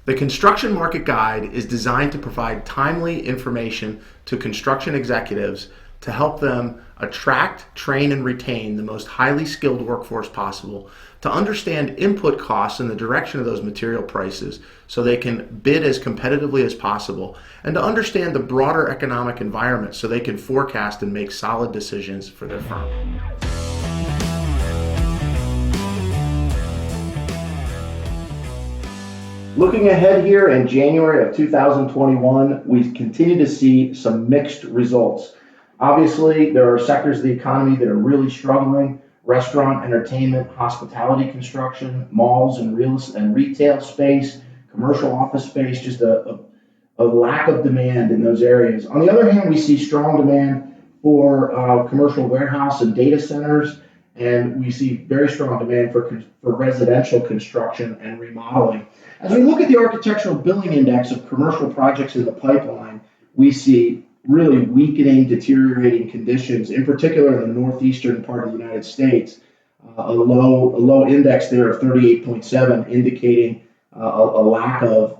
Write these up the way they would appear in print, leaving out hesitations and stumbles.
The Construction Market Guide is designed to provide timely information to construction executives to help them attract, train, and retain the most highly skilled workforce possible, to understand input costs and the direction of those material prices so they can bid as competitively as possible, and to understand the broader economic environment so they can forecast and make solid decisions for their firm. Looking ahead here in January of 2021, we continue to see some mixed results. Obviously, there are sectors of the economy that are really struggling: restaurant, entertainment, hospitality, construction, malls and retail space, commercial office space, just a lack of demand in those areas. On the other hand, we see strong demand for commercial warehouse and data centers, and we see very strong demand for residential construction and remodeling. As we look at the Architectural Billing Index of commercial projects in the pipeline, we see really weakening, deteriorating conditions, in particular in the northeastern part of the United States. A low index there of 38.7, indicating a lack of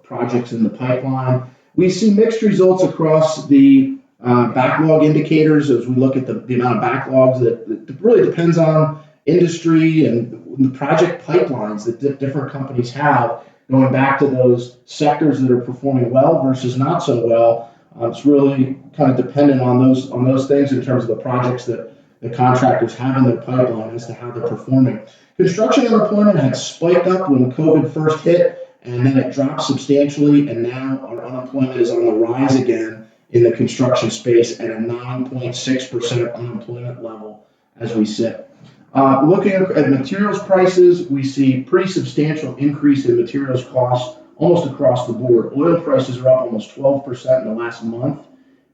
projects in the pipeline. We see mixed results across the backlog indicators as we look at the amount of backlogs that really depends on industry and the project pipelines that different companies have, going back to those sectors that are performing well versus not so well. It's really kind of dependent on those things in terms of the projects that the contractors have in their pipeline as to how they're performing. Construction unemployment had spiked up when COVID first hit, and then it dropped substantially, and now our unemployment is on the rise again in the construction space at a 9.6% unemployment level as we sit. Looking at materials prices, we see pretty substantial increase in materials costs almost across the board. Oil prices are up almost 12% in the last month,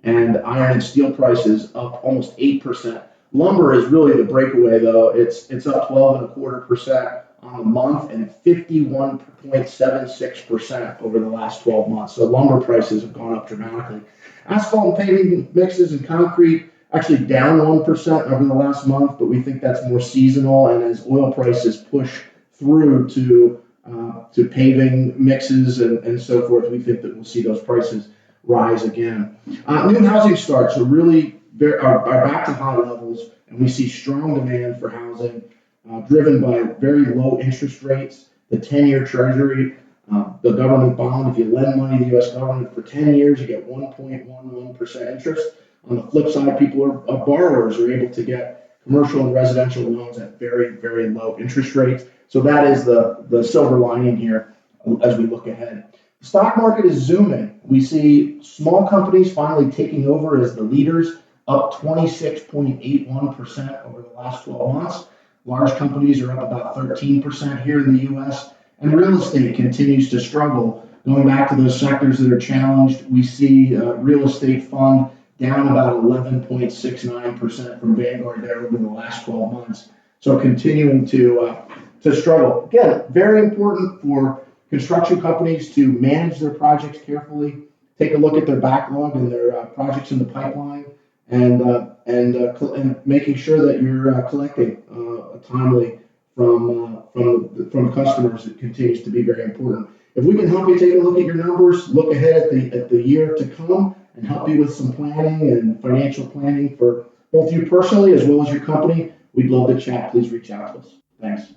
and iron and steel prices up almost 8%. Lumber is really the breakaway, though. It's up 12.25% on the month and 51.76% over the last 12 months. So lumber prices have gone up dramatically. Asphalt and paving mixes and concrete actually down 1% over the last month, but we think that's more seasonal, and as oil prices push through to paving mixes and so forth, we think that we'll see those prices rise again. New housing starts are really are back to high levels, and we see strong demand for housing, driven by very low interest rates. The 10-year Treasury, the government bond, if you lend money to the U.S. government for 10 years, you get 1.11% interest. On the flip side, borrowers are able to get commercial and residential loans at very, very low interest rates. So that is the silver lining here as we look ahead. The stock market is zooming. We see small companies finally taking over as the leaders, up 26.81% over the last 12 months. Large companies are up about 13% here in the U.S., and real estate continues to struggle. Going back to those sectors that are challenged, we see real estate fund down about 11.69% from Vanguard there over the last 12 months. So continuing to struggle. Again, very important for construction companies to manage their projects carefully, take a look at their backlog and their projects in the pipeline, and making sure that you're collecting timely from customers. It continues to be very important. If we can help you take a look at your numbers, look ahead at the year to come, and help you with some planning and financial planning for both you personally as well as your company, we'd love to chat. Please reach out to us. Thanks.